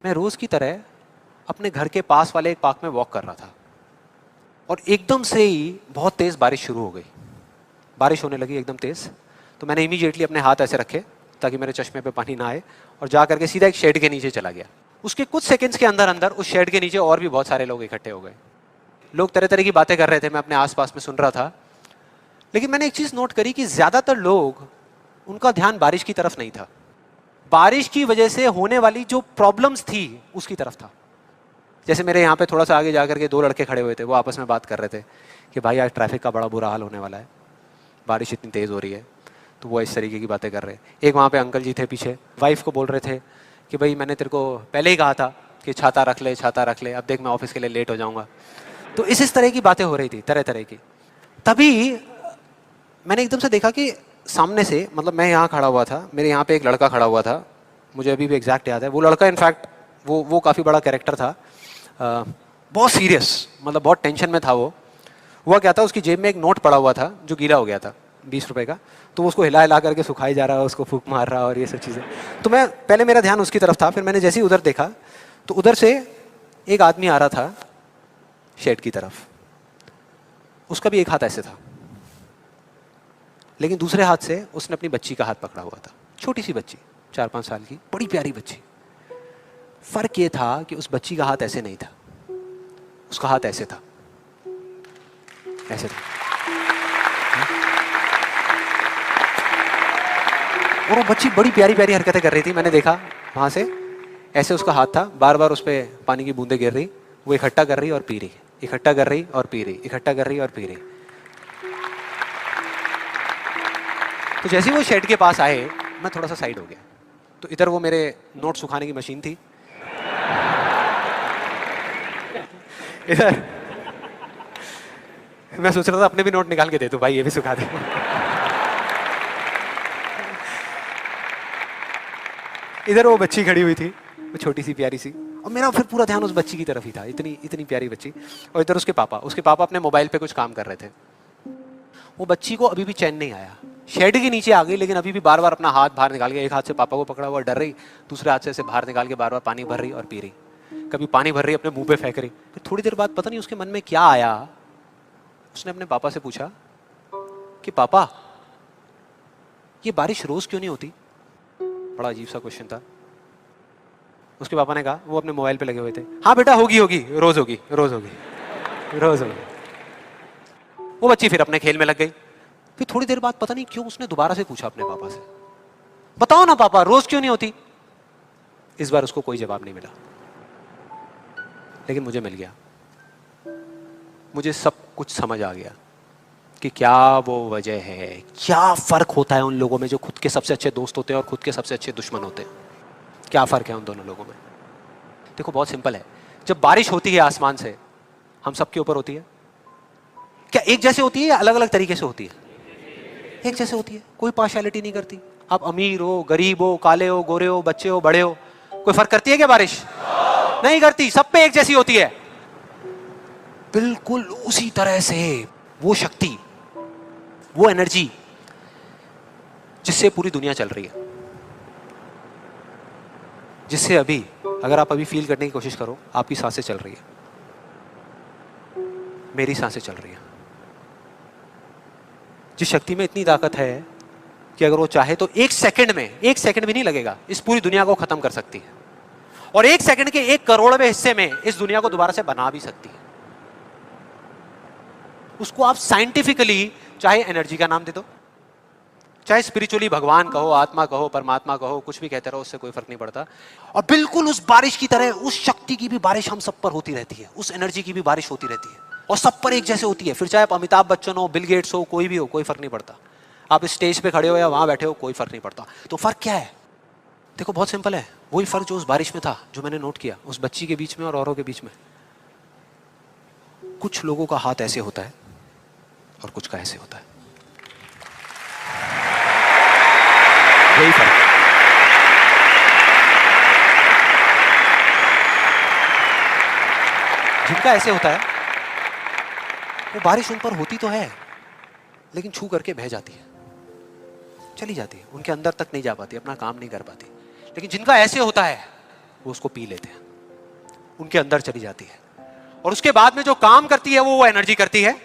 मैं रोज की तरह अपने घर के पास वाले एक पार्क में वॉक कर रहा था और एकदम से ही बहुत तेज बारिश शुरू हो गई। बारिश होने लगी एकदम तेज। तो मैंने इमीडिएटली अपने हाथ ऐसे रखे ताकि मेरे चश्मे पे पानी ना आए और जा करके सीधा एक शेड के नीचे चला गया। उसके कुछ सेकंड्स के अंदर अंदर उस शेड के नीचे और भी बहुत सारे लोग इकट्ठे हो गए। लोग तरह तरह की बातें कर रहे थे, मैं अपने आसपास में सुन रहा था। लेकिन मैंने एक चीज नोट करी कि ज्यादातर लोग, उनका ध्यान बारिश की तरफ नहीं था, बारिश की वजह से होने वाली जो प्रॉब्लम्स थी उसकी तरफ था। जैसे मेरे यहाँ पे थोड़ा सा आगे जाकर के दो लड़के खड़े हुए थे, वो आपस में बात कर रहे थे कि भाई आज ट्रैफिक का बड़ा बुरा हाल होने वाला है, बारिश इतनी तेज हो रही है। तो वो इस तरीके की बातें कर रहे हैं। एक वहाँ पे अंकल जी थे पीछे, वाइफ को बोल रहे थे कि भाई मैंने तेरे को पहले ही कहा था कि छाता रख ले, छाता रख ले, अब देख मैं ऑफिस के लिए लेट हो जाऊंगा। तो इस तरह की बातें हो रही थी, तरह तरह की। तभी मैंने एकदम से देखा कि सामने से, मतलब मैं यहाँ खड़ा हुआ था, मेरे यहाँ पे एक लड़का खड़ा हुआ था, मुझे अभी भी एग्जैक्ट याद है। वो लड़का इनफैक्ट वो काफ़ी बड़ा कैरेक्टर था, बहुत सीरियस, मतलब बहुत टेंशन में था वो। हुआ क्या था, उसकी जेब में एक नोट पड़ा हुआ था जो गीला हो गया था, 20 रुपए का। तो वो उसको हिला हिला करके सुखाई जा रहा है, उसको फूंक मार रहा और ये सब चीज़ें। तो मैं पहले, मेरा ध्यान उसकी तरफ था, फिर मैंने जैसे ही उधर देखा तो उधर से एक आदमी आ रहा था शेड की तरफ। उसका भी एक हाथ ऐसे था, लेकिन दूसरे हाथ से उसने अपनी बच्ची का हाथ पकड़ा हुआ था, छोटी सी बच्ची, 4-5 साल की, बड़ी प्यारी बच्ची। फर्क ये था कि उस बच्ची का हाथ ऐसे नहीं था, उसका हाथ ऐसे था, ऐसे था। और वो बच्ची बड़ी प्यारी प्यारी हरकतें कर रही थी। मैंने देखा वहां से, ऐसे उसका हाथ था, बार बार उस पर पानी की बूंदें गिर रही, वो इकट्ठा कर रही और पी रही, इकट्ठा कर रही और पी रही, इकट्ठा कर रही और पी रही। तो जैसे ही वो शेड के पास आए, मैं थोड़ा सा साइड हो गया। तो इधर वो मेरे नोट सुखाने की मशीन थी, इधर मैं सोच रहा था अपने भी नोट निकाल के दे दूं, भाई ये भी सुखा दे। इधर वो बच्ची खड़ी हुई थी, वो छोटी सी प्यारी सी, और मेरा फिर पूरा ध्यान उस बच्ची की तरफ ही था, इतनी इतनी प्यारी बच्ची। और इधर उसके पापा अपने मोबाइल पे कुछ काम कर रहे थे। वो बच्ची को अभी भी चैन नहीं आया, शेड के नीचे आ गई, लेकिन अभी भी बार बार अपना हाथ बाहर निकाल के, एक हाथ से पापा को पकड़ा हुआ डर रही, दूसरे हाथ से ऐसे बाहर निकाल के बार बार पानी भर रही और पी रही। कभी पानी भर रही, अपने मुंह पे फेंक रही। फिर थोड़ी देर बाद पता नहीं उसके मन में क्या आया, उसने अपने पापा से पूछा कि पापा, ये बारिश रोज क्यों नहीं होती? बड़ा अजीब सा क्वेश्चन था। उसके पापा ने कहा, वो अपने मोबाइल पे लगे हुए थे, हाँ बेटा होगी होगी, रोज होगी, रोज होगी, रोज होगी। वो बच्ची फिर अपने खेल में लग गई। फिर थोड़ी देर बाद पता नहीं क्यों उसने दोबारा से पूछा अपने पापा से, बताओ ना पापा, रोज क्यों नहीं होती? इस बार उसको कोई जवाब नहीं मिला, लेकिन मुझे मिल गया। मुझे सब कुछ समझ आ गया कि क्या वो वजह है, क्या फर्क होता है उन लोगों में जो खुद के सबसे अच्छे दोस्त होते हैं और खुद के सबसे अच्छे दुश्मन होते हैं। क्या फर्क है उन दोनों लोगों में? देखो बहुत सिंपल है। जब बारिश होती है आसमान से, हम सबके ऊपर होती है, क्या एक जैसे होती है या अलग अलग तरीके से होती है? एक जैसे होती है, कोई पार्शियलिटी नहीं करती। आप अमीर हो, गरीब हो, काले हो, गोरे हो, बच्चे हो, बड़े हो, कोई फर्क करती है क्या बारिश? नहीं करती, सब पे एक जैसी होती है। बिल्कुल उसी तरह से वो शक्ति, वो एनर्जी जिससे पूरी दुनिया चल रही है, जिससे अभी, अगर आप अभी फील करने की कोशिश करो, आपकी सांसें चल रही है, मेरी सांसें चल रही है। जिस शक्ति में इतनी ताकत है कि अगर वो चाहे तो एक सेकंड में, एक सेकंड भी नहीं लगेगा, इस पूरी दुनिया को खत्म कर सकती है, और एक सेकंड के 1 करोड़वें हिस्से में इस दुनिया को दोबारा से बना भी सकती है। उसको आप साइंटिफिकली चाहे एनर्जी का नाम दे दो, चाहे स्पिरिचुअली भगवान कहो, आत्मा कहो, परमात्मा कहो, कुछ भी कहते रहो, उससे कोई फर्क नहीं पड़ता। और बिल्कुल उस बारिश की तरह उस शक्ति की भी बारिश हम सब पर होती रहती है, उस एनर्जी की भी बारिश होती रहती है, और सब पर एक जैसे होती है। फिर चाहे आप अमिताभ बच्चन हो, बिल गेट्स हो, कोई भी हो, कोई फर्क नहीं पड़ता। आप इस स्टेज पे खड़े हो या वहां बैठे हो, कोई फर्क नहीं पड़ता। तो फर्क क्या है? देखो बहुत सिंपल है, वही फर्क जो उस बारिश में था, जो मैंने नोट किया उस बच्ची के बीच में और औरों के बीच में। कुछ लोगों का हाथ ऐसे होता है और कुछ का ऐसे होता है, यही फर्क। जिनका ऐसे होता है, वो बारिश उन पर होती तो है, लेकिन छू करके बह जाती है, चली जाती है, उनके अंदर तक नहीं जा पाती, अपना काम नहीं कर पाती। लेकिन जिनका ऐसे होता है, वो उसको पी लेते हैं, उनके अंदर चली जाती है, और उसके बाद में जो काम करती है वो एनर्जी करती है,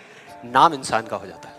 नाम इंसान का हो जाता है।